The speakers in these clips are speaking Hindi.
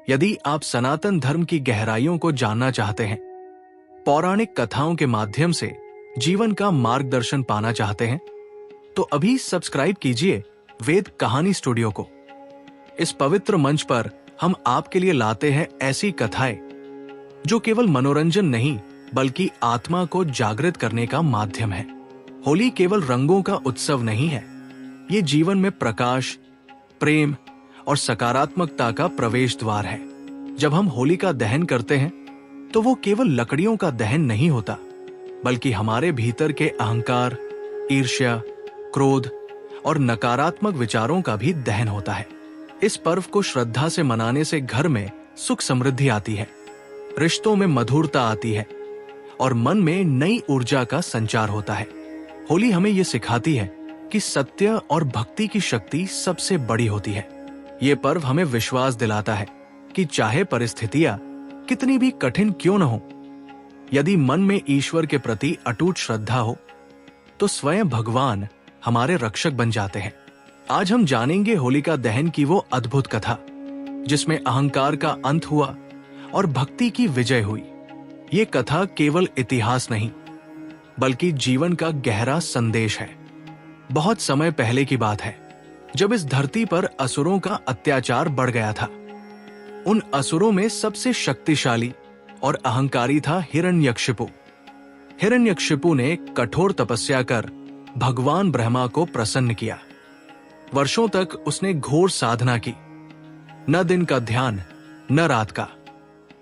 यदि आप सनातन धर्म की गहराइयों को जानना चाहते हैं, पौराणिक कथाओं के माध्यम से जीवन का मार्गदर्शन पाना चाहते हैं, तो अभी सब्सक्राइब कीजिए वेद कहानी स्टूडियो को। इस पवित्र मंच पर हम आपके लिए लाते हैं ऐसी कथाएं जो केवल मनोरंजन नहीं बल्कि आत्मा को जागृत करने का माध्यम है। होली केवल रंगों का उत्सव नहीं है, ये जीवन में प्रकाश, प्रेम और सकारात्मकता का प्रवेश द्वार है। जब हम होलिका दहन करते हैं तो वो केवल लकड़ियों का दहन नहीं होता, बल्कि हमारे भीतर के अहंकार, ईर्ष्या, क्रोध और नकारात्मक विचारों का भी दहन होता है। इस पर्व को श्रद्धा से मनाने से घर में सुख समृद्धि आती है, रिश्तों में मधुरता आती है और मन में नई ऊर्जा का संचार होता है। होली हमें ये सिखाती है कि सत्य और भक्ति की शक्ति सबसे बड़ी होती है। ये पर्व हमें विश्वास दिलाता है कि चाहे परिस्थितियां कितनी भी कठिन क्यों न हो, यदि मन में ईश्वर के प्रति अटूट श्रद्धा हो तो स्वयं भगवान हमारे रक्षक बन जाते हैं। आज हम जानेंगे होलिका दहन की वो अद्भुत कथा जिसमें अहंकार का अंत हुआ और भक्ति की विजय हुई। ये कथा केवल इतिहास नहीं बल्कि जीवन का गहरा संदेश है। बहुत समय पहले की बात है, जब इस धरती पर असुरों का अत्याचार बढ़ गया था। उन असुरों में सबसे शक्तिशाली और अहंकारी था हिरण्यकशिपु। हिरण्यकशिपु ने कठोर तपस्या कर भगवान ब्रह्मा को प्रसन्न किया। वर्षों तक उसने घोर साधना की, न दिन का ध्यान न रात का।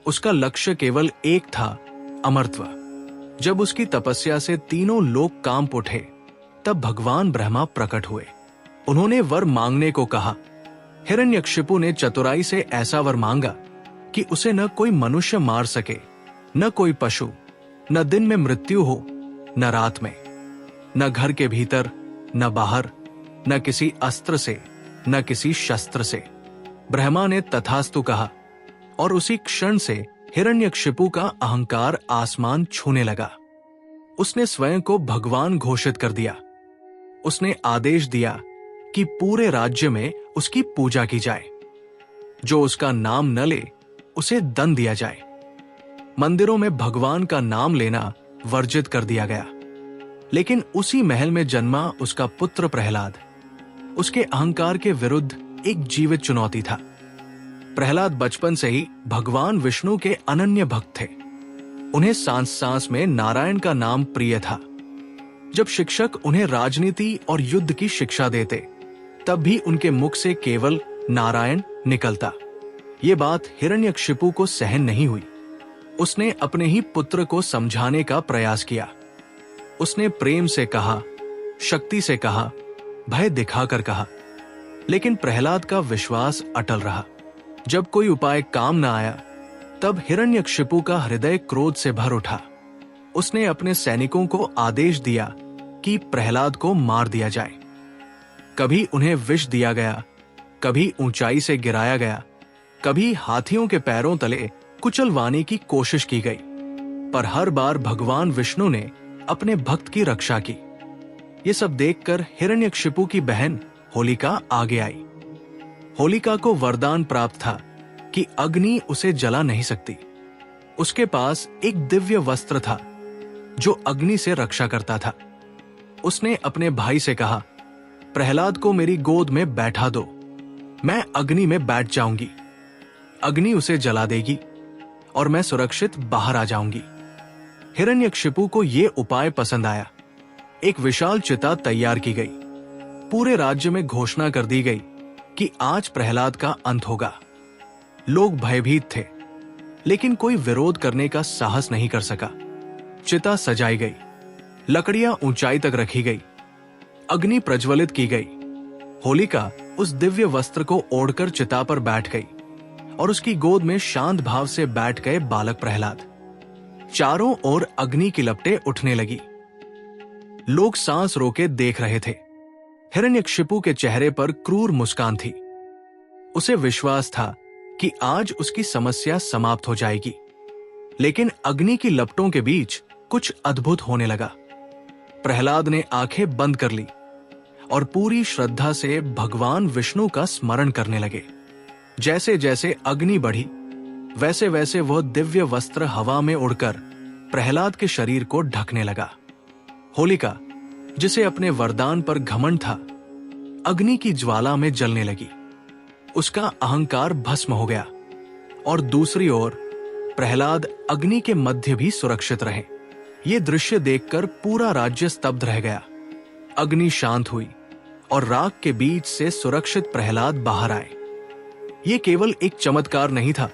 उसका लक्ष्य केवल एक था, अमरत्व। जब उसकी तपस्या से तीनों लोक कांप उठे, तब भगवान ब्रह्मा प्रकट हुए। उन्होंने वर मांगने को कहा। हिरण्यकशिपु ने चतुराई से ऐसा वर मांगा कि उसे न कोई मनुष्य मार सके, न कोई पशु, न दिन में मृत्यु हो न रात में, न घर के भीतर न बाहर, न किसी अस्त्र से न किसी शस्त्र से। ब्रह्मा ने तथास्तु कहा और उसी क्षण से हिरण्यकशिपु का अहंकार आसमान छूने लगा। उसने स्वयं को भगवान घोषित कर दिया। उसने आदेश दिया कि पूरे राज्य में उसकी पूजा की जाए। जो उसका नाम न ले उसे दंड दिया जाए। मंदिरों में भगवान का नाम लेना वर्जित कर दिया गया। लेकिन उसी महल में जन्मा उसका पुत्र प्रहलाद उसके अहंकार के विरुद्ध एक जीवित चुनौती था। प्रहलाद बचपन से ही भगवान विष्णु के अनन्य भक्त थे। उन्हें सांस सांस में नारायण का नाम प्रिय था। जब शिक्षक उन्हें राजनीति और युद्ध की शिक्षा देते, तब भी उनके मुख से केवल नारायण निकलता। ये बात हिरण्यकशिपु को सहन नहीं हुई। उसने अपने ही पुत्र को समझाने का प्रयास किया। उसने प्रेम से कहा, शक्ति से कहा, भय दिखाकर कहा, लेकिन प्रहलाद का विश्वास अटल रहा। जब कोई उपाय काम न आया, तब हिरण्यकशिपु का हृदय क्रोध से भर उठा। उसने अपने सैनिकों को आदेश दिया कि प्रहलाद को मार दिया जाए। कभी उन्हें विष दिया गया, कभी ऊंचाई से गिराया गया, कभी हाथियों के पैरों तले कुचलवाने की कोशिश की गई, पर हर बार भगवान विष्णु ने अपने भक्त की रक्षा की। ये सब देखकर हिरण्यकशिपु की बहन होलिका आगे आई। होलिका को वरदान प्राप्त था कि अग्नि उसे जला नहीं सकती। उसके पास एक दिव्य वस्त्र था जो अग्नि से रक्षा करता था। उसने अपने भाई से कहा, प्रहलाद को मेरी गोद में बैठा दो, मैं अग्नि में बैठ जाऊंगी। अग्नि उसे जला देगी और मैं सुरक्षित बाहर आ जाऊंगी। हिरण्यकशिपु को यह उपाय पसंद आया। एक विशाल चिता तैयार की गई। पूरे राज्य में घोषणा कर दी गई कि आज प्रहलाद का अंत होगा। लोग भयभीत थे, लेकिन कोई विरोध करने का साहस नहीं कर सका। चिता सजाई गई, लकड़ियां ऊंचाई तक रखी गई, अग्नि प्रज्वलित की गई। होलिका उस दिव्य वस्त्र को ओढ़कर चिता पर बैठ गई और उसकी गोद में शांत भाव से बैठ गए बालक प्रहलाद। चारों ओर अग्नि की लपटें उठने लगी। लोग सांस रोके देख रहे थे। हिरण्यकशिपु के चेहरे पर क्रूर मुस्कान थी। उसे विश्वास था कि आज उसकी समस्या समाप्त हो जाएगी। लेकिन अग्नि की लपटों के बीच कुछ अद्भुत होने लगा। प्रहलाद ने आंखें बंद कर ली और पूरी श्रद्धा से भगवान विष्णु का स्मरण करने लगे। जैसे जैसे अग्नि बढ़ी, वैसे वैसे वह दिव्य वस्त्र हवा में उड़कर प्रहलाद के शरीर को ढकने लगा। होलिका, जिसे अपने वरदान पर घमंड था, अग्नि की ज्वाला में जलने लगी। उसका अहंकार भस्म हो गया और दूसरी ओर प्रहलाद अग्नि के मध्य भी सुरक्षित रहे। ये दृश्य देखकर पूरा राज्य स्तब्ध रह गया। अग्नि शांत हुई और राख के बीच से सुरक्षित प्रहलाद बाहर आए। ये केवल एक चमत्कार नहीं था,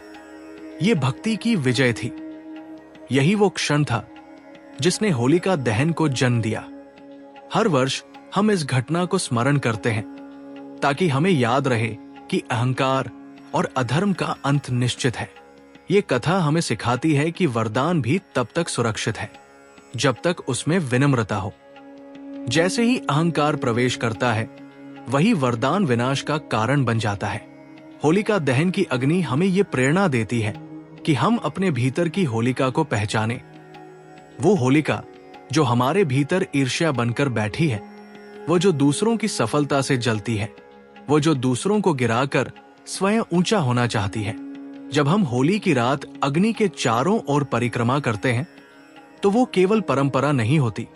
ये भक्ति की विजय थी। यही वो क्षण था जिसने होलिका दहन को जन्म दिया। हर वर्ष हम इस घटना को स्मरण करते हैं ताकि हमें याद रहे कि अहंकार और अधर्म का अंत निश्चित है। ये कथा हमें सिखाती है कि वरदान भी तब तक सुरक्षित है जब तक उसमें विनम्रता हो। जैसे ही अहंकार प्रवेश करता है, वही वरदान विनाश का कारण बन जाता है। होलिका दहन की अग्नि हमें ये प्रेरणा देती है कि हम अपने भीतर की होलिका को पहचानें। वो होलिका जो हमारे भीतर ईर्ष्या बनकर बैठी है, वो जो दूसरों की सफलता से जलती है, वो जो दूसरों को गिराकर स्वयं ऊंचा होना चाहती है। जब हम होली की रात अग्नि के चारों ओर परिक्रमा करते हैं, तो वो केवल परंपरा नहीं होती,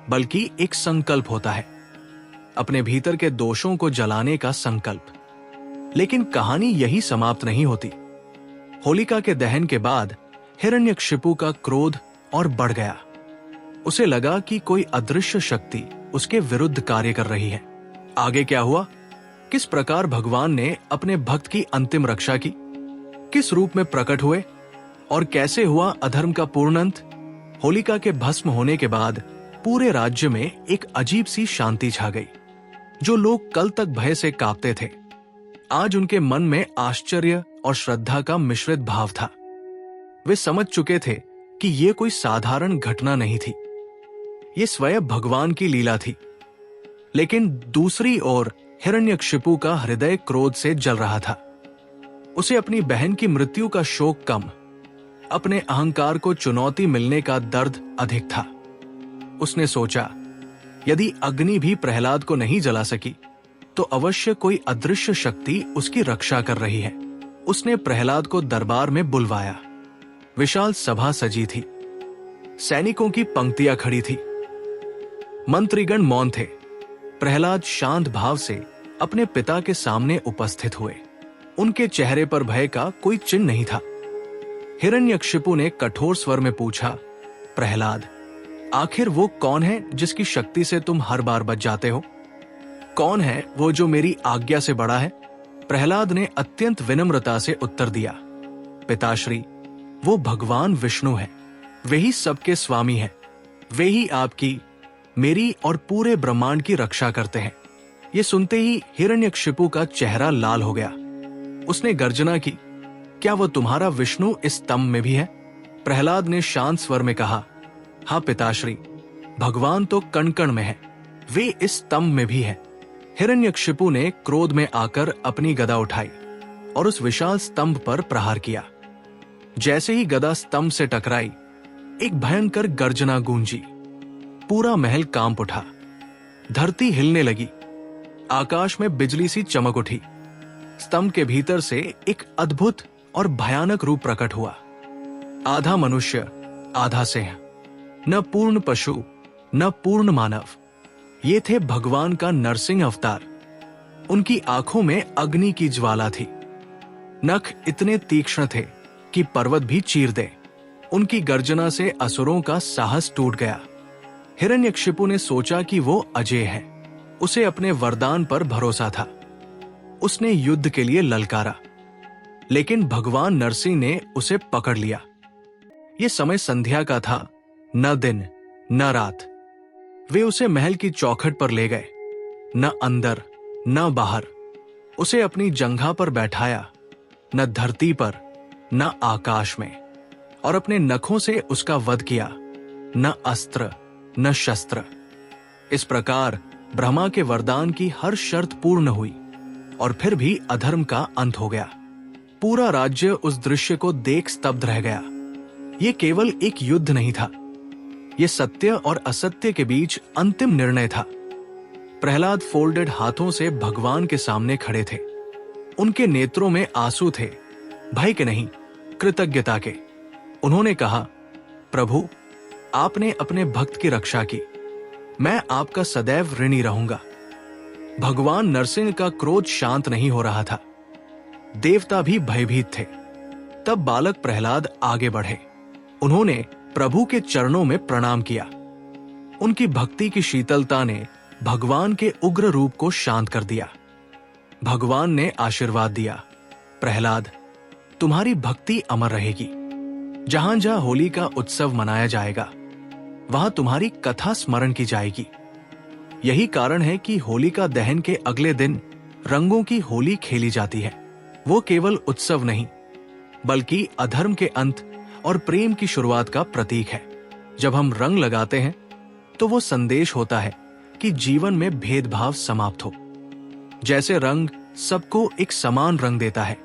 बल्कि एक संकल्प होता है, अपने भीतर के दोषों को जलाने का संकल्प। लेकिन कहानी यही समाप्त नहीं होती। होलिका के दहन के बाद हिरण्यकशिपु का क्रोध और बढ़ गया। उसे लगा कि कोई अदृश्य शक्ति उसके विरुद्ध कार्य कर रही है। आगे क्या हुआ? किस प्रकार भगवान ने अपने भक्त की अंतिम रक्षा की? किस रूप में प्रकट हुए और कैसे हुआ अधर्म का पूर्ण अंत? होलिका के भस्म होने के बाद पूरे राज्य में एक अजीब सी शांति छा गई। जो लोग कल तक भय से कांपते थे, आज उनके मन में आश्चर्य और श्रद्धा का मिश्रित भाव था। वे समझ चुके थे कि ये कोई साधारण घटना नहीं थी, ये स्वयं भगवान की लीला थी। लेकिन दूसरी ओर हिरण्यकशिपु का हृदय क्रोध से जल रहा था। उसे अपनी बहन की मृत्यु का शोक कम, अपने अहंकार को चुनौती मिलने का दर्द अधिक था। उसने सोचा, यदि अग्नि भी प्रहलाद को नहीं जला सकी, तो अवश्य कोई अदृश्य शक्ति उसकी रक्षा कर रही है। उसने प्रहलाद को दरबार में बुलवाया। विशाल सभा सजी थी, सैनिकों की पंक्तियां खड़ी थी, मंत्रीगण मौन थे। प्रहलाद शांत भाव से अपने पिता के सामने उपस्थित हुए। उनके चेहरे पर भय का कोई चिन्ह नहीं था। हिरण्यकशिपु ने कठोर स्वर में पूछा, प्रहलाद, आखिर वो कौन है जिसकी शक्ति से तुम हर बार बच जाते हो? कौन है वो जो मेरी आज्ञा से बड़ा है? प्रहलाद ने अत्यंत विनम्रता से उत्तर दिया, पिताश्री, वो भगवान विष्णु है। वे ही सबके स्वामी हैं। वे ही आपकी, मेरी और पूरे ब्रह्मांड की रक्षा करते हैं। ये सुनते ही हिरण्यकशिपु का चेहरा लाल हो गया। उसने गर्जना की, क्या वो तुम्हारा विष्णु इस स्तंभ में भी है? प्रहलाद ने शांत स्वर में कहा, हाँ पिताश्री, भगवान तो कण कण में है, वे इस स्तंभ में भी है। हिरण्यकशिपु ने क्रोध में आकर अपनी गदा उठाई और उस विशाल स्तंभ पर प्रहार किया। जैसे ही गदा स्तंभ से टकराई, एक भयंकर गर्जना गूंजी। पूरा महल कांप उठा, धरती हिलने लगी, आकाश में बिजली सी चमक उठी। स्तंभ के भीतर से एक अद्भुत और भयानक रूप प्रकट हुआ। आधा मनुष्य, आधा सिंह, न पूर्ण पशु न पूर्ण मानव। ये थे भगवान का नरसिंह अवतार। उनकी आंखों में अग्नि की ज्वाला थी। नख इतने तीक्ष्ण थे कि पर्वत भी चीर दे। उनकी गर्जना से असुरों का साहस टूट गया। हिरण्यकशिपु ने सोचा कि वो अजय है। उसे अपने वरदान पर भरोसा था। उसने युद्ध के लिए ललकारा, लेकिन भगवान नरसिंह ने उसे पकड़ लिया। ये समय संध्या का था, न दिन न रात। वे उसे महल की चौखट पर ले गए, न अंदर न बाहर। उसे अपनी जंघा पर बैठाया, न धरती पर न आकाश में, और अपने नखों से उसका वध किया, न अस्त्र न शस्त्र। इस प्रकार ब्रह्मा के वरदान की हर शर्त पूर्ण हुई और फिर भी अधर्म का अंत हो गया। पूरा राज्य उस दृश्य को देख स्तब्ध रह गया। ये केवल एक युद्ध नहीं था, ये सत्य और असत्य के बीच अंतिम निर्णय था। प्रहलाद फोल्डेड हाथों से भगवान के सामने खड़े थे। उनके नेत्रों में आंसू थे, भय के नहीं, कृतज्ञता के। उन्होंने कहा, प्रभु, आपने अपने भक्त की रक्षा की, मैं आपका सदैव ऋणी रहूंगा। भगवान नरसिंह का क्रोध शांत नहीं हो रहा था। देवता भी भयभीत थे। तब बालक प्रहलाद आगे बढ़े। उन्होंने प्रभु के चरणों में प्रणाम किया। उनकी भक्ति की शीतलता ने भगवान के उग्र रूप को शांत कर दिया। भगवान ने आशीर्वाद दिया, प्रहलाद, तुम्हारी भक्ति अमर रहेगी। जहां जहां होली का उत्सव मनाया जाएगा, वहां तुम्हारी कथा स्मरण की जाएगी। यही कारण है कि होलिका दहन के अगले दिन रंगों की होली खेली जाती है। वो केवल उत्सव नहीं, बल्कि अधर्म के अंत और प्रेम की शुरुआत का प्रतीक है। जब हम रंग लगाते हैं तो वो संदेश होता है कि जीवन में भेदभाव समाप्त हो। जैसे रंग सबको एक समान रंग देता है,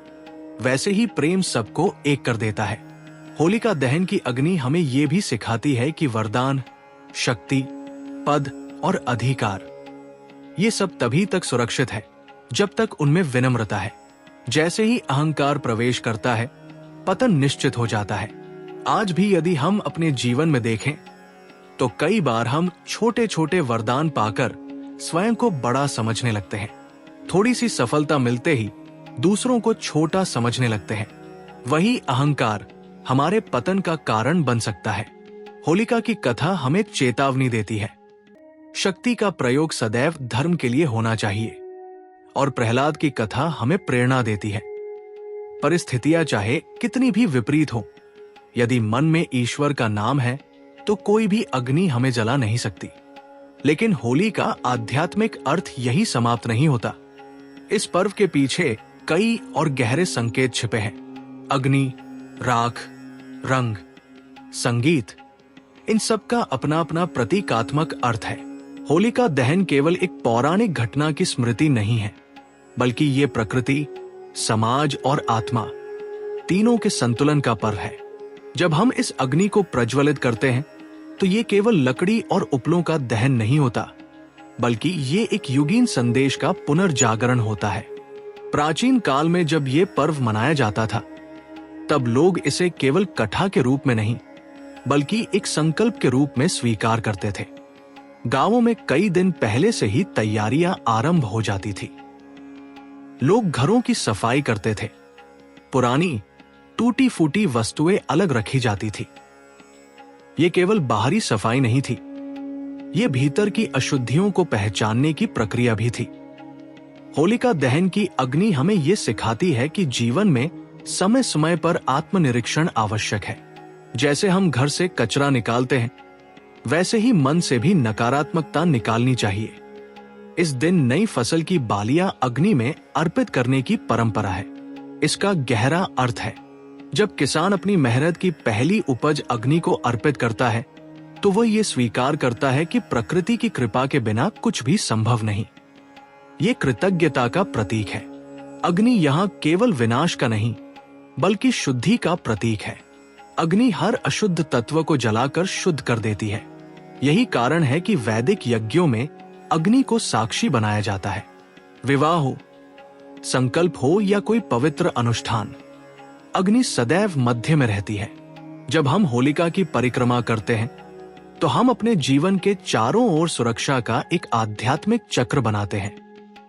वैसे ही प्रेम सबको एक कर देता है। होलिका दहन की अग्नि हमें ये भी सिखाती है कि वरदान, शक्ति, पद और अधिकार, ये सब तभी तक सुरक्षित है जब तक उनमें विनम्रता है। जैसे ही अहंकार प्रवेश करता है, पतन निश्चित हो जाता है। आज भी यदि हम अपने जीवन में देखें तो कई बार हम छोटे छोटे वरदान पाकर स्वयं को बड़ा समझने लगते हैं। थोड़ी सी सफलता मिलते ही दूसरों को छोटा समझने लगते हैं। वही अहंकार हमारे पतन का कारण बन सकता है। होलिका की कथा हमें चेतावनी देती है, शक्ति का प्रयोग सदैव धर्म के लिए होना चाहिए। और प्रहलाद की कथा हमें प्रेरणा देती है, परिस्थितियां चाहे कितनी भी विपरीत हो, यदि मन में ईश्वर का नाम है तो कोई भी अग्नि हमें जला नहीं सकती। लेकिन होली का आध्यात्मिक अर्थ यही समाप्त नहीं होता। इस पर्व के पीछे कई और गहरे संकेत छिपे हैं। अग्नि, राख, रंग, संगीत, इन सब का अपना अपना प्रतीकात्मक अर्थ है। होलिका दहन केवल एक पौराणिक घटना की स्मृति नहीं है, बल्कि ये प्रकृति, समाज और आत्मा तीनों के संतुलन का पर्व है। जब हम इस अग्नि को प्रज्वलित करते हैं तो ये केवल लकड़ी और उपलों का दहन नहीं होता, बल्कि ये एक युगीन संदेश का पुनर्जागरण होता है। प्राचीन काल में जब ये पर्व मनाया जाता था, तब लोग इसे केवल कथा के रूप में नहीं, बल्कि एक संकल्प के रूप में स्वीकार करते थे। गांवों में कई दिन पहले से ही तैयारियां आरंभ हो जाती थी। लोग घरों की सफाई करते थे। पुरानी टूटी फूटी वस्तुएं अलग रखी जाती थी। ये केवल बाहरी सफाई नहीं थी, ये भीतर की अशुद्धियों को पहचानने की प्रक्रिया भी थी। होलिका दहन की अग्नि हमें ये सिखाती है कि जीवन में समय समय पर आत्मनिरीक्षण आवश्यक है। जैसे हम घर से कचरा निकालते हैं, वैसे ही मन से भी नकारात्मकता निकालनी चाहिए। इस दिन नई फसल की बालियां अग्नि में अर्पित करने की परंपरा है। इसका गहरा अर्थ है, जब किसान अपनी मेहनत की पहली उपज अग्नि को अर्पित करता है, तो वह ये स्वीकार करता है कि प्रकृति की कृपा के बिना कुछ भी संभव नहीं। ये कृतज्ञता का प्रतीक है। अग्नि यहाँ केवल विनाश का नहीं, बल्कि शुद्धि का प्रतीक है। अग्नि हर अशुद्ध तत्व को जलाकर शुद्ध कर देती है। यही कारण है कि वैदिक यज्ञों में अग्नि को साक्षी बनाया जाता है। विवाह हो, संकल्प हो या कोई पवित्र अनुष्ठान, अग्नि सदैव मध्य में रहती है। जब हम होलिका की परिक्रमा करते हैं तो हम अपने जीवन के चारों ओर सुरक्षा का एक आध्यात्मिक चक्र बनाते हैं।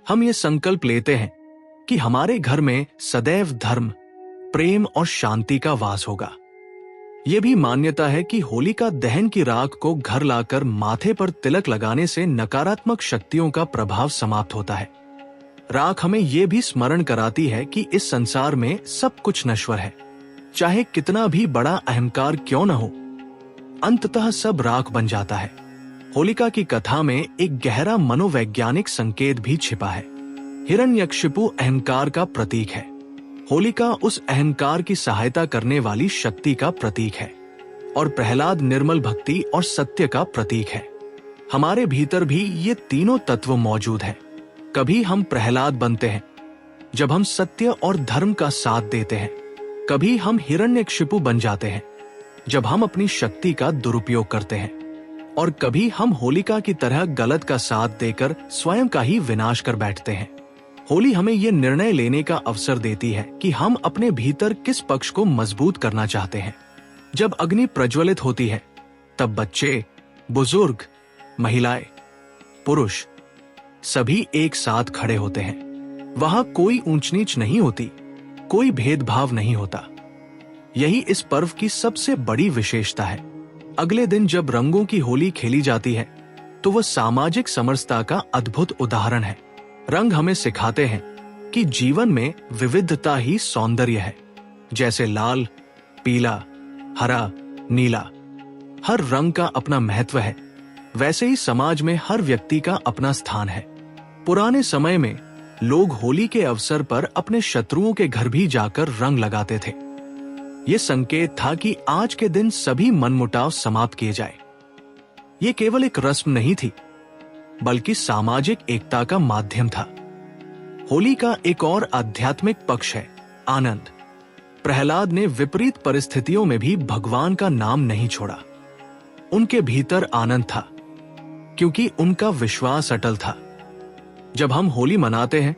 हम ये संकल्प लेते हैं कि हमारे घर में सदैव धर्म, प्रेम और शांति का वास होगा। ये भी मान्यता है कि होलिका दहन की राख को घर लाकर माथे पर तिलक लगाने से नकारात्मक शक्तियों का प्रभाव समाप्त होता है। राख हमें ये भी स्मरण कराती है कि इस संसार में सब कुछ नश्वर है। चाहे कितना भी बड़ा अहंकार क्यों न हो, अंततः सब राख बन जाता है। होलिका की कथा में एक गहरा मनोवैज्ञानिक संकेत भी छिपा है। हिरण्यकशिपु अहंकार का प्रतीक है। होलिका उस अहंकार की सहायता करने वाली शक्ति का प्रतीक है, और प्रहलाद निर्मल भक्ति और सत्य का प्रतीक है। हमारे भीतर भी ये तीनों तत्व मौजूद हैं। कभी हम प्रहलाद बनते हैं जब हम सत्य और धर्म का साथ देते हैं, कभी हम हिरण्यकशिपु बन जाते हैं जब हम अपनी शक्ति का दुरुपयोग करते हैं, और कभी हम होलिका की तरह गलत का साथ देकर स्वयं का ही विनाश कर बैठते हैं। होली हमें यह निर्णय लेने का अवसर देती है कि हम अपने भीतर किस पक्ष को मजबूत करना चाहते हैं। जब अग्नि प्रज्वलित होती है तब बच्चे, बुजुर्ग, महिलाएं, पुरुष सभी एक साथ खड़े होते हैं। वहां कोई ऊंच नीच नहीं होती, कोई भेदभाव नहीं होता। यही इस पर्व की सबसे बड़ी विशेषता है। अगले दिन जब रंगों की होली खेली जाती है तो वह सामाजिक समरसता का अद्भुत उदाहरण है। रंग हमें सिखाते हैं कि जीवन में विविधता ही सौंदर्य है। जैसे लाल, पीला, हरा, नीला, हर रंग का अपना महत्व है, वैसे ही समाज में हर व्यक्ति का अपना स्थान है। पुराने समय में लोग होली के अवसर पर अपने शत्रुओं के घर भी जाकर रंग लगाते थे। यह संकेत था कि आज के दिन सभी मनमुटाव समाप्त किए जाए। ये केवल एक रस्म नहीं थी, बल्कि सामाजिक एकता का माध्यम था। होली का एक और आध्यात्मिक पक्ष है आनंद। प्रहलाद ने विपरीत परिस्थितियों में भी भगवान का नाम नहीं छोड़ा। उनके भीतर आनंद था क्योंकि उनका विश्वास अटल था। जब हम होली मनाते हैं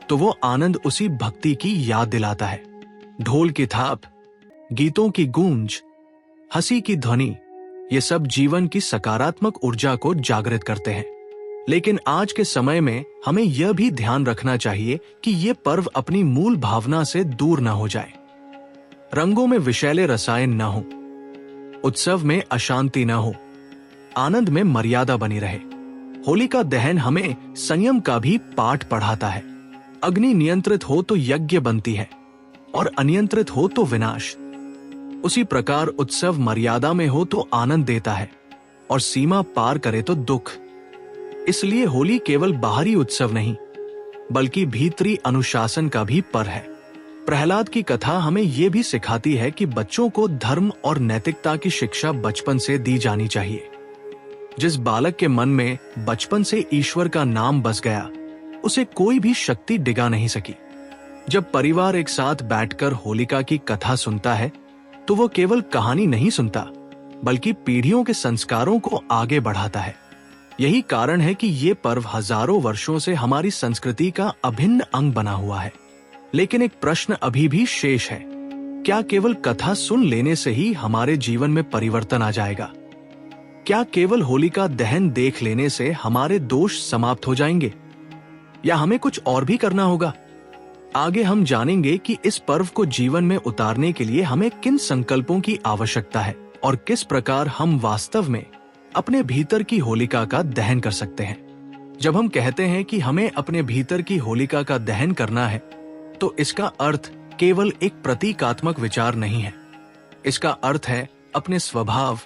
तो वो आनंद उसी भक्ति की याद दिलाता है। ढोल की थाप, गीतों की गूंज, हंसी की ध्वनि, ये सब जीवन की सकारात्मक ऊर्जा को जागृत करते हैं। लेकिन आज के समय में हमें यह भी ध्यान रखना चाहिए कि ये पर्व अपनी मूल भावना से दूर न हो जाए। रंगों में विषैले रसायन न हो, उत्सव में अशांति न हो, आनंद में मर्यादा बनी रहे। होलिका दहन हमें संयम का भी पाठ पढ़ाता है। अग्नि नियंत्रित हो तो यज्ञ बनती है और अनियंत्रित हो तो विनाश। उसी प्रकार उत्सव मर्यादा में हो तो आनंद देता है और सीमा पार करे तो दुख। इसलिए होली केवल बाहरी उत्सव नहीं, बल्कि भीतरी अनुशासन का भी पर्व है। प्रहलाद की कथा हमें यह भी सिखाती है कि बच्चों को धर्म और नैतिकता की शिक्षा बचपन से दी जानी चाहिए। जिस बालक के मन में बचपन से ईश्वर का नाम बस गया, उसे कोई भी शक्ति डिगा नहीं सकी। जब परिवार एक साथ बैठकर होलिका की कथा सुनता है तो वो केवल कहानी नहीं सुनता, बल्कि पीढ़ियों के संस्कारों को आगे बढ़ाता है। यही कारण है कि ये पर्व हजारों वर्षों से हमारी संस्कृति का अभिन्न अंग बना हुआ है। लेकिन एक प्रश्न अभी भी शेष है, क्या केवल कथा सुन लेने से ही हमारे जीवन में परिवर्तन आ जाएगा? क्या केवल होलिका दहन देख लेने से हमारे दोष समाप्त हो जाएंगे, या हमें कुछ और भी करना होगा? आगे हम जानेंगे कि इस पर्व को जीवन में उतारने के लिए हमें किन संकल्पों की आवश्यकता है और किस प्रकार हम वास्तव में अपने भीतर की होलिका का दहन कर सकते हैं। जब हम कहते हैं कि हमें अपने भीतर की होलिका का दहन करना है, तो इसका अर्थ केवल एक प्रतीकात्मक विचार नहीं है। इसका अर्थ है अपने स्वभाव,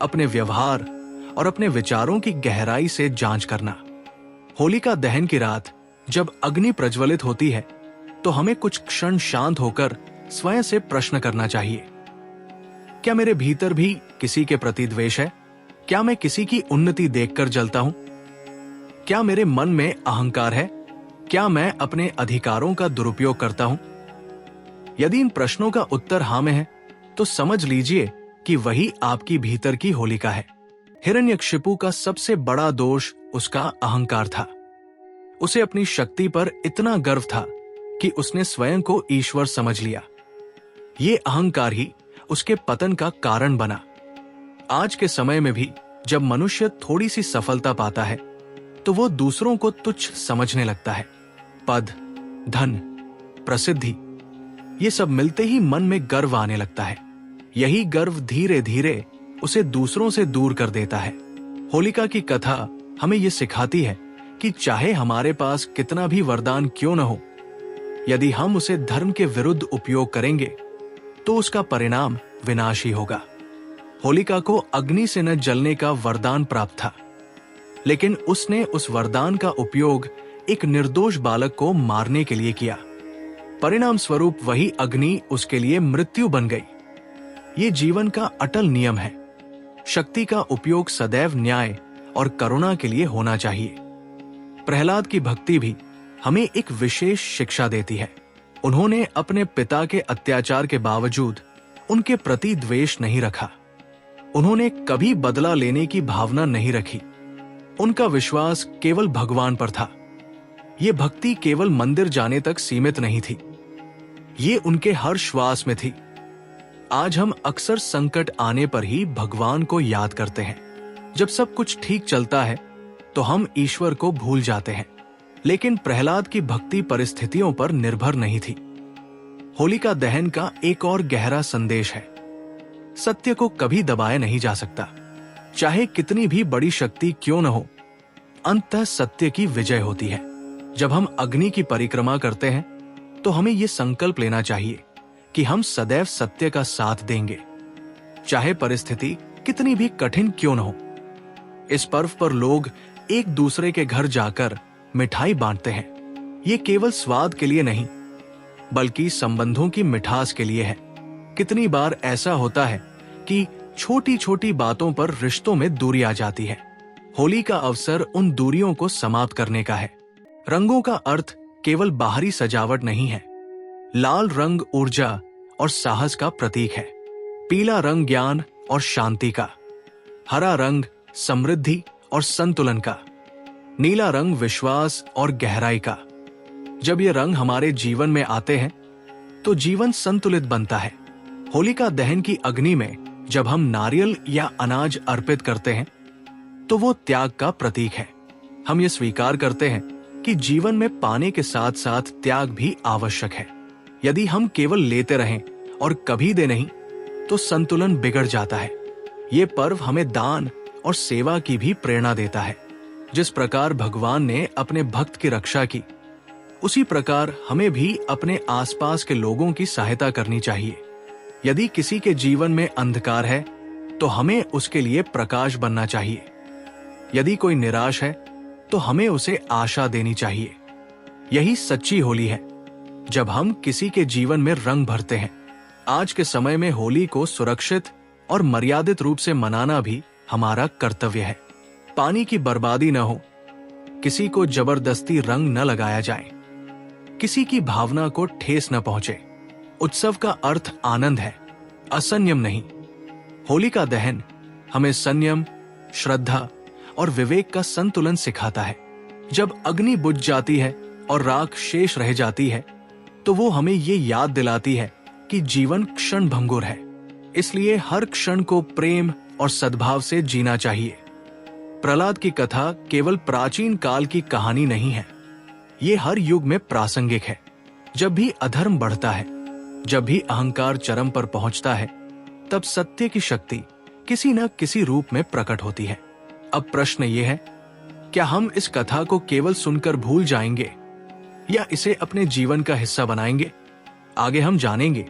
अपने व्यवहार और अपने विचारों की गहराई से जांच करना। होलिका दहन की रात जब अग्नि प्रज्वलित होती है तो हमें कुछ क्षण शांत होकर स्वयं से प्रश्न करना चाहिए, क्या मेरे भीतर भी किसी के प्रति द्वेष है? क्या मैं किसी की उन्नति देखकर जलता हूं? क्या मेरे मन में अहंकार है? क्या मैं अपने अधिकारों का दुरुपयोग करता हूं? यदि इन प्रश्नों का उत्तर हाँ में है, तो समझ लीजिए कि वही आपकी भीतर की होलिका है। हिरण्यकशिपु का सबसे बड़ा दोष उसका अहंकार था। उसे अपनी शक्ति पर इतना गर्व था कि उसने स्वयं को ईश्वर समझ लिया। ये अहंकार ही उसके पतन का कारण बना। आज के समय में भी जब मनुष्य थोड़ी सी सफलता पाता है तो वो दूसरों को तुच्छ समझने लगता है। पद, धन, प्रसिद्धि, ये सब मिलते ही मन में गर्व आने लगता है। यही गर्व धीरे धीरे उसे दूसरों से दूर कर देता है। होलिका की कथा हमें ये सिखाती है कि चाहे हमारे पास कितना भी वरदान क्यों न हो, यदि हम उसे धर्म के विरुद्ध उपयोग करेंगे तो उसका परिणाम विनाशी होगा। होलिका को अग्नि से न जलने का वरदान प्राप्त था, लेकिन उसने उस वरदान का उपयोग एक निर्दोष बालक को मारने के लिए किया। परिणाम स्वरूप वही अग्नि उसके लिए मृत्यु बन गई। ये जीवन का अटल नियम है। शक्ति का उपयोग सदैव न्याय और करुणा के लिए होना चाहिए। प्रहलाद की भक्ति भी हमें एक विशेष शिक्षा देती है। उन्होंने अपने पिता के अत्याचार के बावजूद उनके प्रति द्वेष नहीं रखा। उन्होंने कभी बदला लेने की भावना नहीं रखी। उनका विश्वास केवल भगवान पर था। ये भक्ति केवल मंदिर जाने तक सीमित नहीं थी, ये उनके हर श्वास में थी। आज हम अक्सर संकट आने पर ही भगवान को याद करते हैं। जब सब कुछ ठीक चलता है तो हम ईश्वर को भूल जाते हैं। लेकिन प्रहलाद की भक्ति परिस्थितियों पर निर्भर नहीं थी। होलिका दहन का एक और गहरा संदेश है, सत्य को कभी दबाया नहीं जा सकता। चाहे कितनी भी बड़ी शक्ति क्यों न हो, अंततः सत्य की विजय होती है। जब हम अग्नि की परिक्रमा करते हैं तो हमें यह संकल्प लेना चाहिए कि हम सदैव सत्य का साथ देंगे, चाहे परिस्थिति कितनी भी कठिन क्यों न हो। इस पर्व पर लोग एक दूसरे के घर जाकर मिठाई बांटते हैं। ये केवल स्वाद के लिए नहीं, बल्कि संबंधों की मिठास के लिए है। कितनी बार ऐसा होता है कि छोटी छोटी बातों पर रिश्तों में दूरी आ जाती है। होली का अवसर उन दूरियों को समाप्त करने का है। रंगों का अर्थ केवल बाहरी सजावट नहीं है। लाल रंग ऊर्जा और साहस का प्रतीक है, पीला रंग ज्ञान और शांति का, हरा रंग समृद्धि और संतुलन का, नीला रंग विश्वास और गहराई का। जब ये रंग हमारे जीवन में आते हैं तो जीवन संतुलित बनता है। होलिका दहन की अग्नि में जब हम नारियल या अनाज अर्पित करते हैं तो वो त्याग का प्रतीक है। हम ये स्वीकार करते हैं कि जीवन में पाने के साथ साथ त्याग भी आवश्यक है। यदि हम केवल लेते रहें और कभी दे नहीं तो संतुलन बिगड़ जाता है। ये पर्व हमें दान और सेवा की भी प्रेरणा देता है। जिस प्रकार भगवान ने अपने भक्त की रक्षा की, उसी प्रकार हमें भी अपने आसपास के लोगों की सहायता करनी चाहिए। यदि किसी के जीवन में अंधकार है तो हमें उसके लिए प्रकाश बनना चाहिए। यदि कोई निराश है तो हमें उसे आशा देनी चाहिए। यही सच्ची होली है, जब हम किसी के जीवन में रंग भरते हैं। आज के समय में होली को सुरक्षित और मर्यादित रूप से मनाना भी हमारा कर्तव्य है। पानी की बर्बादी न हो, किसी को जबरदस्ती रंग न लगाया जाए, किसी की भावना को ठेस न पहुंचे। उत्सव का अर्थ आनंद है, असंयम नहीं। होली का दहन हमें संयम, श्रद्धा और विवेक का संतुलन सिखाता है। जब अग्नि बुझ जाती है और राख शेष रह जाती है तो वो हमें ये याद दिलाती है कि जीवन क्षण भंगुर है। इसलिए हर क्षण को प्रेम और सद्भाव से जीना चाहिए। प्रहलाद की कथा केवल प्राचीन काल की कहानी नहीं है, ये हर युग में प्रासंगिक है। जब भी अधर्म बढ़ता है, जब भी अहंकार चरम पर पहुंचता है, तब सत्य की शक्ति किसी न किसी रूप में प्रकट होती है। अब प्रश्न ये है, क्या हम इस कथा को केवल सुनकर भूल जाएंगे या इसे अपने जीवन का हिस्सा बनाएंगे? आगे हम जानेंगे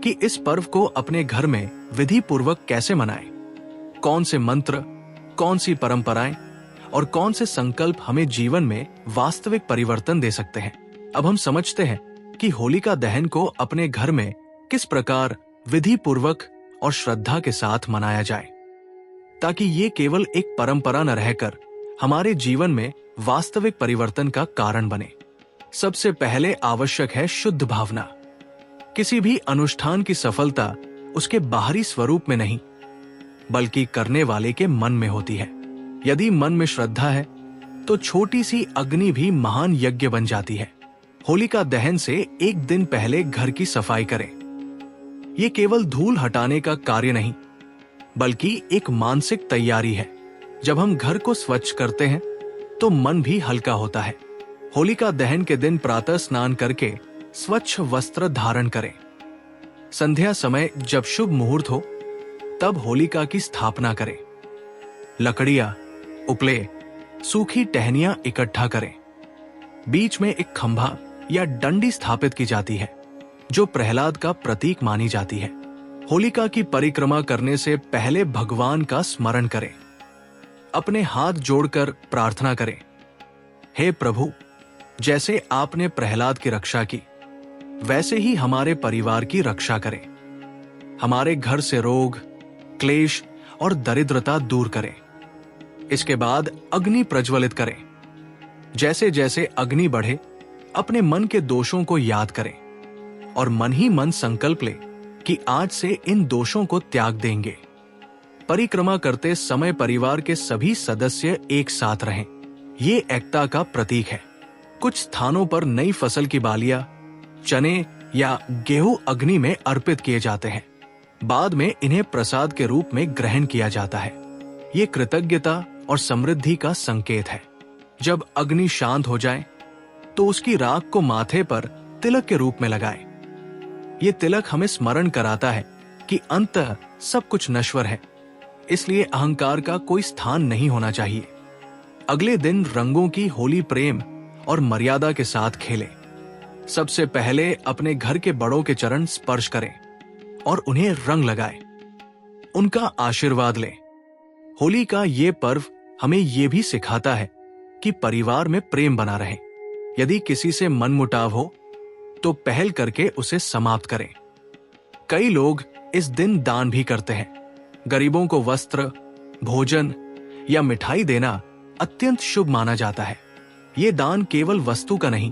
कि इस पर्व को अपने घर में विधि पूर्वक कैसे मनाएं, कौन से मंत्र, कौन सी परंपराएं और कौन से संकल्प हमें जीवन में वास्तविक परिवर्तन दे सकते हैं। अब हम समझते हैं कि होलिका दहन को अपने घर में किस प्रकार विधि पूर्वक और श्रद्धा के साथ मनाया जाए, ताकि ये केवल एक परंपरा न रहकर हमारे जीवन में वास्तविक परिवर्तन का कारण बने। सबसे पहले आवश्यक है शुद्ध भावना। किसी भी अनुष्ठान की सफलता उसके बाहरी स्वरूप में नहीं, बल्कि करने वाले के मन में होती है। यदि मन में श्रद्धा है तो छोटी सी अग्नि भी महान यज्ञ बन जाती है। होलिका दहन से एक दिन पहले घर की सफाई करें। ये केवल धूल हटाने का कार्य नहीं, बल्कि एक मानसिक तैयारी है। जब हम घर को स्वच्छ करते हैं तो मन भी हल्का होता है। होलिका दहन के दिन प्रातः स्नान करके स्वच्छ वस्त्र धारण करें। संध्या समय जब शुभ मुहूर्त हो तब होलिका की स्थापना करें। लकड़ियां, उपले, सूखी टहनियां इकट्ठा करें। बीच में एक खंभा या डंडी स्थापित की जाती है जो प्रहलाद का प्रतीक मानी जाती है। होलिका की परिक्रमा करने से पहले भगवान का स्मरण करें। अपने हाथ जोड़कर प्रार्थना करें, हे प्रभु, जैसे आपने प्रहलाद की रक्षा की, वैसे ही हमारे परिवार की रक्षा करें। हमारे घर से रोग, क्लेश और दरिद्रता दूर करें। इसके बाद अग्नि प्रज्वलित करें। जैसे जैसे अग्नि बढ़े, अपने मन के दोषों को याद करें और मन ही मन संकल्प लें कि आज से इन दोषों को त्याग देंगे। परिक्रमा करते समय परिवार के सभी सदस्य एक साथ रहें। ये एकता का प्रतीक है। कुछ स्थानों पर नई फसल की बालियां, चने या गेहूं अग्नि में अर्पित किए जाते हैं। बाद में इन्हें प्रसाद के रूप में ग्रहण किया जाता है। ये कृतज्ञता और समृद्धि का संकेत है। जब अग्नि शांत हो जाए तो उसकी राख को माथे पर तिलक के रूप में लगाएं। ये तिलक हमें स्मरण कराता है कि अंततः सब कुछ नश्वर है, इसलिए अहंकार का कोई स्थान नहीं होना चाहिए। अगले दिन रंगों की होली प्रेम और मर्यादा के साथ खेलें। सबसे पहले अपने घर के बड़ों के चरण स्पर्श करें और उन्हें रंग लगाएं। उनका आशीर्वाद लें। होली का ये पर्व हमें ये भी सिखाता है कि परिवार में प्रेम बना रहे। यदि किसी से मनमुटाव हो तो पहल करके उसे समाप्त करें। कई लोग इस दिन दान भी करते हैं। गरीबों को वस्त्र, भोजन या मिठाई देना अत्यंत शुभ माना जाता है। ये दान केवल वस्तु का नहीं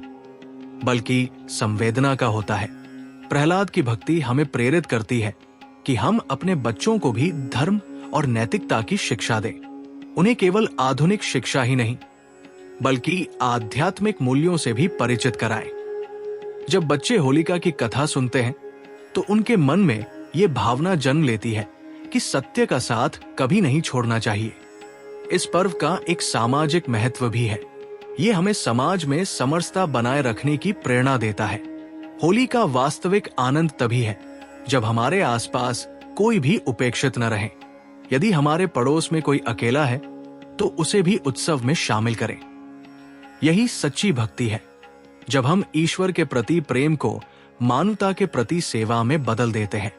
बल्कि संवेदना का होता है। प्रहलाद की भक्ति हमें प्रेरित करती है कि हम अपने बच्चों को भी धर्म और नैतिकता की शिक्षा दें। उन्हें केवल आधुनिक शिक्षा ही नहीं बल्कि आध्यात्मिक मूल्यों से भी परिचित कराएं। जब बच्चे होलिका की कथा सुनते हैं तो उनके मन में ये भावना जन्म लेती है कि सत्य का साथ कभी नहीं छोड़ना चाहिए। इस पर्व का एक सामाजिक महत्व भी है। ये हमें समाज में समरसता बनाए रखने की प्रेरणा देता है। होली का वास्तविक आनंद तभी है जब हमारे आसपास कोई भी उपेक्षित न रहे। यदि हमारे पड़ोस में कोई अकेला है तो उसे भी उत्सव में शामिल करें। यही सच्ची भक्ति है, जब हम ईश्वर के प्रति प्रेम को मानवता के प्रति सेवा में बदल देते हैं।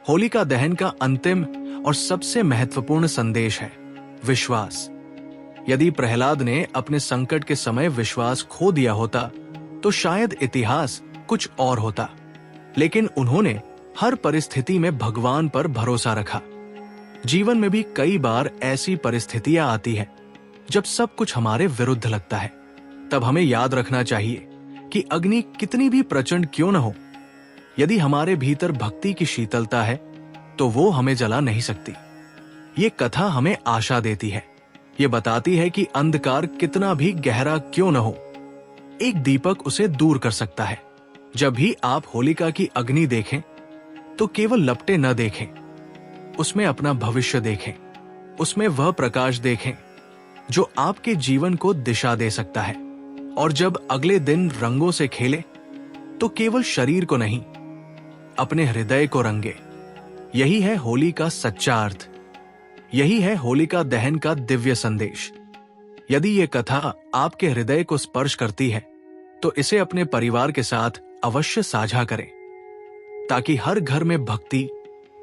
होलिका दहन का अंतिम और सबसे महत्वपूर्ण संदेश है विश्वास। यदि प्रहलाद ने अपने संकट के समय विश्वास खो दिया होता तो शायद इतिहास कुछ और होता, लेकिन उन्होंने हर परिस्थिति में भगवान पर भरोसा रखा। जीवन में भी कई बार ऐसी परिस्थितियां आती हैं जब सब कुछ हमारे विरुद्ध लगता है। तब हमें याद रखना चाहिए कि अग्नि कितनी भी प्रचंड क्यों न हो, यदि हमारे भीतर भक्ति की शीतलता है तो वो हमें जला नहीं सकती। ये कथा हमें आशा देती है। ये बताती है कि अंधकार कितना भी गहरा क्यों न हो, एक दीपक उसे दूर कर सकता है। जब भी आप होलिका की अग्नि देखें तो केवल लपटे न देखें, उसमें अपना भविष्य देखें। उसमें वह प्रकाश देखें जो आपके जीवन को दिशा दे सकता है। और जब अगले दिन रंगों से खेले तो केवल शरीर को नहीं, अपने हृदय को रंगे। यही है होली का सच्चा अर्थ। यही है होलिका दहन का दिव्य संदेश। यदि ये कथा आपके हृदय को स्पर्श करती है तो इसे अपने परिवार के साथ अवश्य साझा करें, ताकि हर घर में भक्ति,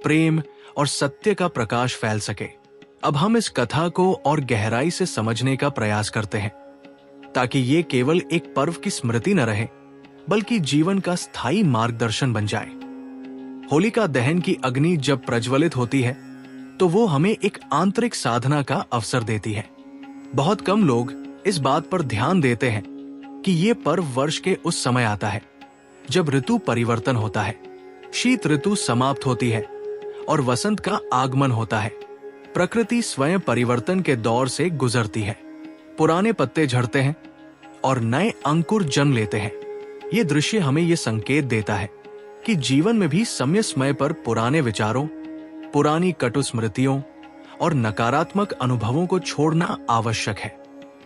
प्रेम और सत्य का प्रकाश फैल सके। अब हम इस कथा को और गहराई से समझने का प्रयास करते हैं, ताकि ये केवल एक पर्व की स्मृति न रहे बल्कि जीवन का स्थायी मार्गदर्शन बन जाए। होलिका दहन की अग्नि जब प्रज्वलित होती है तो वो हमें एक आंतरिक साधना का अवसर देती है। बहुत कम लोग इस बात पर ध्यान देते हैं कि ये पर्व वर्ष के उस समय आता है जब ऋतु परिवर्तन होता है, शीत ऋतु समाप्त होती है और वसंत का आगमन होता है। प्रकृति स्वयं परिवर्तन के दौर से गुजरती है। पुराने पत्ते झड़ते हैं और नए अंकुर जन्म लेते हैं। ये दृश्य हमें ये संकेत देता है कि जीवन में भी समय समय पर पुराने विचारों, पुरानी कटु स्मृतियों और नकारात्मक अनुभवों को छोड़ना आवश्यक है।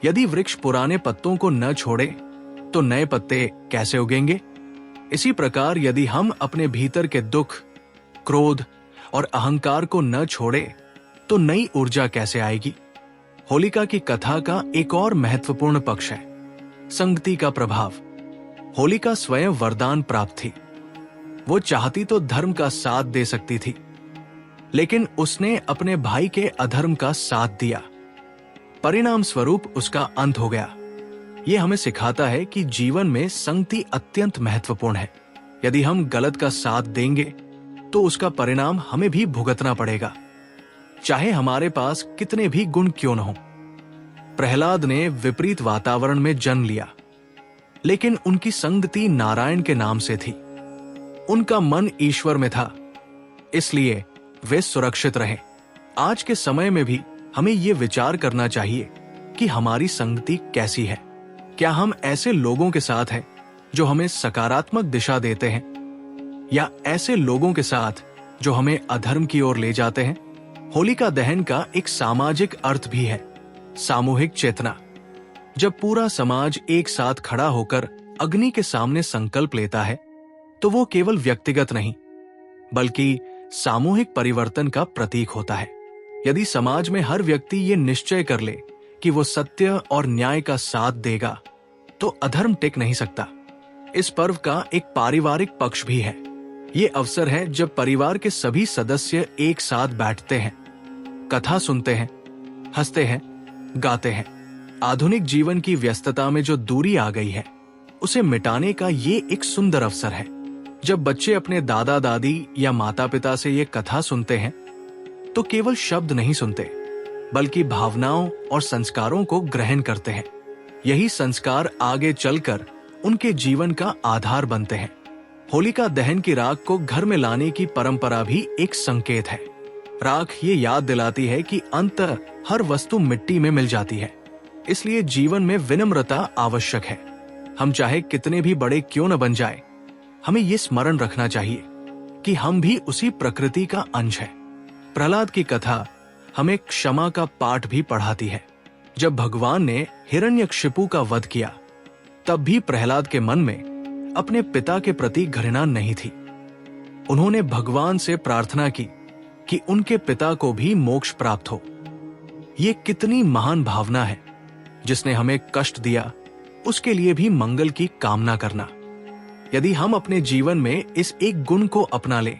यदि वृक्ष पुराने पत्तों को न छोड़े तो नए पत्ते कैसे उगेंगे? इसी प्रकार यदि हम अपने भीतर के दुख, क्रोध और अहंकार को न छोड़े तो नई ऊर्जा कैसे आएगी? होलिका की कथा का एक और महत्वपूर्ण पक्ष है संगति का प्रभाव। होलिका स्वयं वरदान प्राप्त थी। वो चाहती तो धर्म का साथ दे सकती थी, लेकिन उसने अपने भाई के अधर्म का साथ दिया। परिणाम स्वरूप उसका अंत हो गया। ये हमें सिखाता है कि जीवन में संगति अत्यंत महत्वपूर्ण है। यदि हम गलत का साथ देंगे तो उसका परिणाम हमें भी भुगतना पड़ेगा, चाहे हमारे पास कितने भी गुण क्यों न हो। प्रहलाद ने विपरीत वातावरण में जन्म लिया, लेकिन उनकी संगति नारायण के नाम से थी। उनका मन ईश्वर में था, इसलिए वे सुरक्षित रहे। आज के समय में भी हमें ये विचार करना चाहिए कि हमारी संगति कैसी है। क्या हम ऐसे लोगों के साथ हैं जो हमें सकारात्मक दिशा देते हैं, या ऐसे लोगों के साथ जो हमें अधर्म की ओर ले जाते हैं? होलिका दहन का एक सामाजिक अर्थ भी है, सामूहिक चेतना। जब पूरा समाज एक साथ खड़ा होकर अग्नि के सामने संकल्प लेता है, तो वो केवल व्यक्तिगत नहीं बल्कि सामूहिक परिवर्तन का प्रतीक होता है। यदि समाज में हर व्यक्ति ये निश्चय कर ले कि वो सत्य और न्याय का साथ देगा, तो अधर्म टिक नहीं सकता। इस पर्व का एक पारिवारिक पक्ष भी है। ये अवसर है जब परिवार के सभी सदस्य एक साथ बैठते हैं, कथा सुनते हैं, हंसते हैं, गाते हैं। आधुनिक जीवन की व्यस्तता में जो दूरी आ गई है, उसे मिटाने का ये एक सुंदर अवसर है। जब बच्चे अपने दादा दादी या माता पिता से ये कथा सुनते हैं, तो केवल शब्द नहीं सुनते बल्कि भावनाओं और संस्कारों को ग्रहण करते हैं। यही संस्कार आगे चलकर उनके जीवन का आधार बनते हैं। होलिका दहन की राख को घर में लाने की परंपरा भी एक संकेत है। राख ये याद दिलाती है कि अंततः हर वस्तु मिट्टी में मिल जाती है, इसलिए जीवन में विनम्रता आवश्यक है। हम चाहे कितने भी बड़े क्यों न बन जाए, हमें ये स्मरण रखना चाहिए कि हम भी उसी प्रकृति का अंश है। प्रहलाद की कथा हमें क्षमा का पाठ भी पढ़ाती है। जब भगवान ने हिरण्यकशिपु का वध किया, तब भी प्रहलाद के मन में अपने पिता के प्रति घृणा नहीं थी। उन्होंने भगवान से प्रार्थना की कि उनके पिता को भी मोक्ष प्राप्त हो। ये कितनी महान भावना है। जिसने हमें कष्ट दिया, उसके लिए भी मंगल की कामना करना। यदि हम अपने जीवन में इस एक गुण को अपना लें,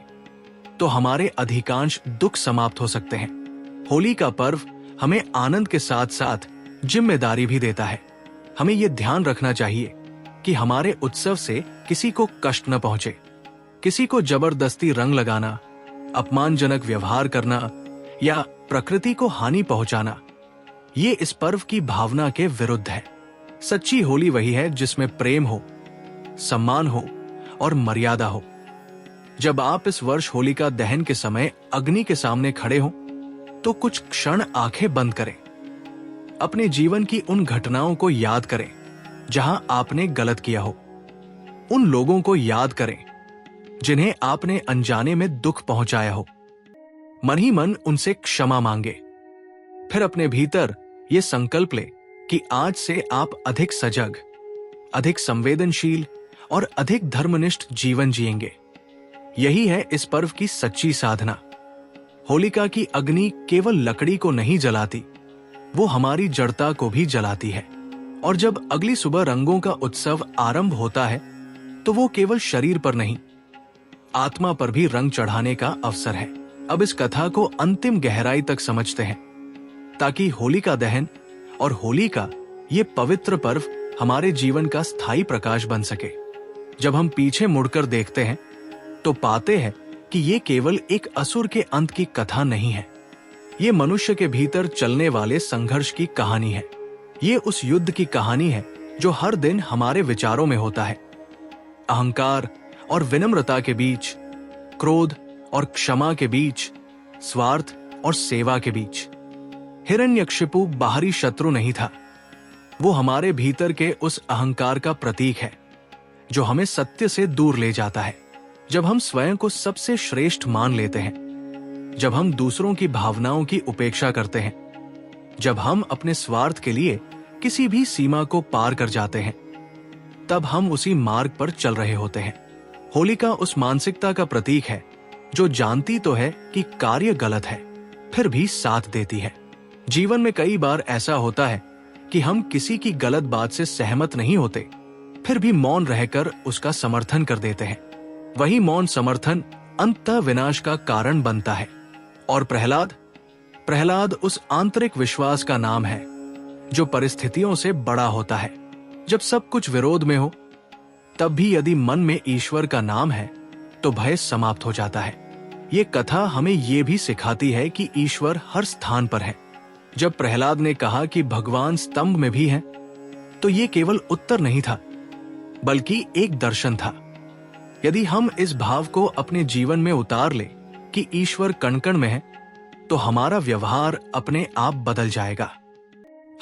तो हमारे अधिकांश दुख समाप्त हो सकते हैं। होली का पर्व हमें आनंद के साथ साथ जिम्मेदारी भी देता है। हमें यह ध्यान रखना चाहिए कि हमारे उत्सव से किसी को कष्ट न पहुंचे। किसी को जबरदस्ती रंग लगाना, अपमानजनक व्यवहार करना या प्रकृति को हानि पहुंचाना, ये इस पर्व की भावना के विरुद्ध है। सच्ची होली वही है जिसमें प्रेम हो, सम्मान हो और मर्यादा हो। जब आप इस वर्ष होलिका दहन के समय अग्नि के सामने खड़े हो, तो कुछ क्षण आंखें बंद करें। अपने जीवन की उन घटनाओं को याद करें जहां आपने गलत किया हो। उन लोगों को याद करें जिन्हें आपने अनजाने में दुख पहुंचाया हो। मन ही मन उनसे क्षमा मांगे। फिर अपने भीतर ये संकल्प ले कि आज से आप अधिक सजग, अधिक संवेदनशील और अधिक धर्मनिष्ठ जीवन जिएंगे। यही है इस पर्व की सच्ची साधना। होलिका की अग्नि केवल लकड़ी को नहीं जलाती, वो हमारी जड़ता को भी जलाती है। और जब अगली सुबह रंगों का उत्सव आरंभ होता है, तो वो केवल शरीर पर नहीं, आत्मा पर भी रंग चढ़ाने का अवसर है। अब इस कथा को अंतिम गहराई तक समझते हैं, ताकि होलिका दहन और होली का ये पवित्र पर्व हमारे जीवन का स्थायी प्रकाश बन सके। जब हम पीछे मुड़कर देखते हैं, तो पाते हैं कि ये केवल एक असुर के अंत की कथा नहीं है। ये मनुष्य के भीतर चलने वाले संघर्ष की कहानी है। ये उस युद्ध की कहानी है जो हर दिन हमारे विचारों में होता है। अहंकार और विनम्रता के बीच, क्रोध और क्षमा के बीच, स्वार्थ और सेवा के बीच। हिरण्यकशिपु बाहरी शत्रु नहीं था, वो हमारे भीतर के उस अहंकार का प्रतीक है जो हमें सत्य से दूर ले जाता है। जब हम स्वयं को सबसे श्रेष्ठ मान लेते हैं, जब हम दूसरों की भावनाओं की उपेक्षा करते हैं, जब हम अपने स्वार्थ के लिए किसी भी सीमा को पार कर जाते हैं, तब हम उसी मार्ग पर चल रहे होते हैं। होलिका उस मानसिकता का प्रतीक है जो जानती तो है कि कार्य गलत है, फिर भी साथ देती है। जीवन में कई बार ऐसा होता है कि हम किसी की गलत बात से सहमत नहीं होते, फिर भी मौन रहकर उसका समर्थन कर देते हैं। वही मौन समर्थन अंततः विनाश का कारण बनता है। और प्रहलाद उस आंतरिक विश्वास का नाम है जो परिस्थितियों से बड़ा होता है। जब सब कुछ विरोध में हो, तब भी यदि मन में ईश्वर का नाम है, तो भय समाप्त हो जाता है। ये कथा हमें ये भी सिखाती है कि ईश्वर हर स्थान पर है। जब प्रहलाद ने कहा कि भगवान स्तंभ में भी है, तो ये केवल उत्तर नहीं था, बल्कि एक दर्शन था। यदि हम इस भाव को अपने जीवन में उतार ले कि ईश्वर कण-कण में है, तो हमारा व्यवहार अपने आप बदल जाएगा।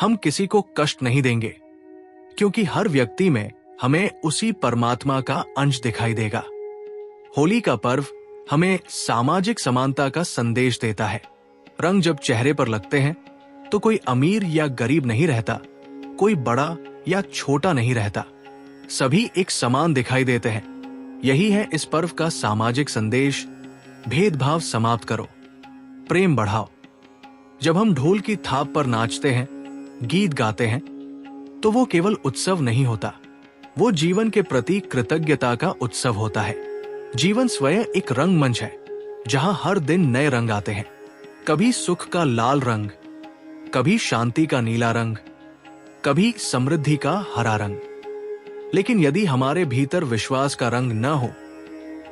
हम किसी को कष्ट नहीं देंगे, क्योंकि हर व्यक्ति में हमें उसी परमात्मा का अंश दिखाई देगा। होली का पर्व हमें सामाजिक समानता का संदेश देता है। रंग जब चेहरे पर लगते हैं तो कोई अमीर या गरीब नहीं रहता, कोई बड़ा या छोटा नहीं रहता, सभी एक समान दिखाई देते हैं। यही है इस पर्व का सामाजिक संदेश। भेदभाव समाप्त करो, प्रेम बढ़ाओ। जब हम ढोल की थाप पर नाचते हैं, गीत गाते हैं, तो वो केवल उत्सव नहीं होता, वो जीवन के प्रति कृतज्ञता का उत्सव होता है। जीवन स्वयं एक रंगमंच है जहां हर दिन नए रंग आते हैं। कभी सुख का लाल रंग, कभी शांति का नीला रंग, कभी समृद्धि का हरा रंग। लेकिन यदि हमारे भीतर विश्वास का रंग न हो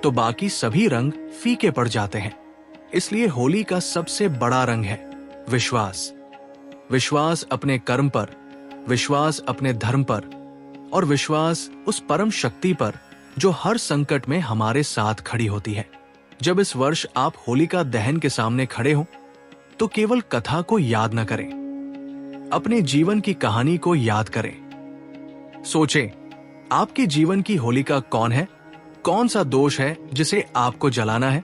तो बाकी सभी रंग फीके पड़ जाते हैं। इसलिए होली का सबसे बड़ा रंग है विश्वास। विश्वास अपने कर्म पर, विश्वास अपने धर्म पर और विश्वास उस परम शक्ति पर जो हर संकट में हमारे साथ खड़ी होती है। जब इस वर्ष आप होलिका दहन के सामने खड़े हो तो केवल कथा को याद न करें, अपने जीवन की कहानी को याद करें। सोचें, आपके जीवन की होलिका कौन है? कौन सा दोष है जिसे आपको जलाना है?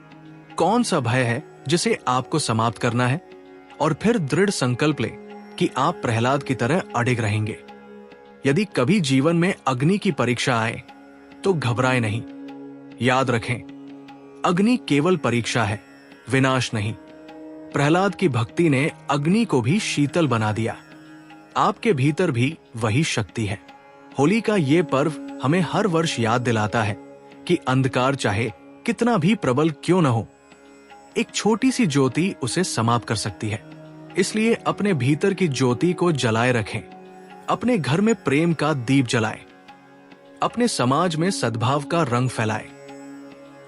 कौन सा भय है जिसे आपको समाप्त करना है? और फिर दृढ़ संकल्प ले कि आप प्रहलाद की तरह अडिग रहेंगे। यदि कभी जीवन में अग्नि की परीक्षा आए तो घबराएं नहीं। याद रखें, अग्नि केवल परीक्षा है, विनाश नहीं। प्रहलाद की भक्ति ने अग्नि को भी शीतल बना दिया। आपके भीतर भी वही शक्ति है। होली का ये पर्व हमें हर वर्ष याद दिलाता है कि अंधकार चाहे कितना भी प्रबल क्यों न हो, एक छोटी सी ज्योति उसे समाप्त कर सकती है। इसलिए अपने भीतर की ज्योति को जलाए रखें, अपने घर में प्रेम का दीप जलाएं, अपने समाज में सद्भाव का रंग फैलाएं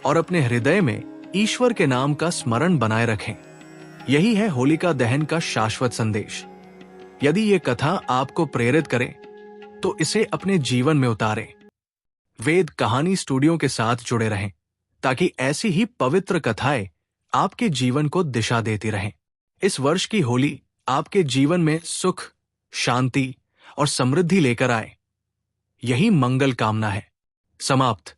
और अपने हृदय में ईश्वर के नाम का स्मरण बनाए रखें। यही है होलिका दहन का शाश्वत संदेश। यदि ये कथा आपको प्रेरित करे तो इसे अपने जीवन में उतारें। वेद कहानी स्टूडियो के साथ जुड़े रहें ताकि ऐसी ही पवित्र कथाएं आपके जीवन को दिशा देती रहें। इस वर्ष की होली आपके जीवन में सुख, शांति और समृद्धि लेकर आए। यही मंगल कामना है। समाप्त।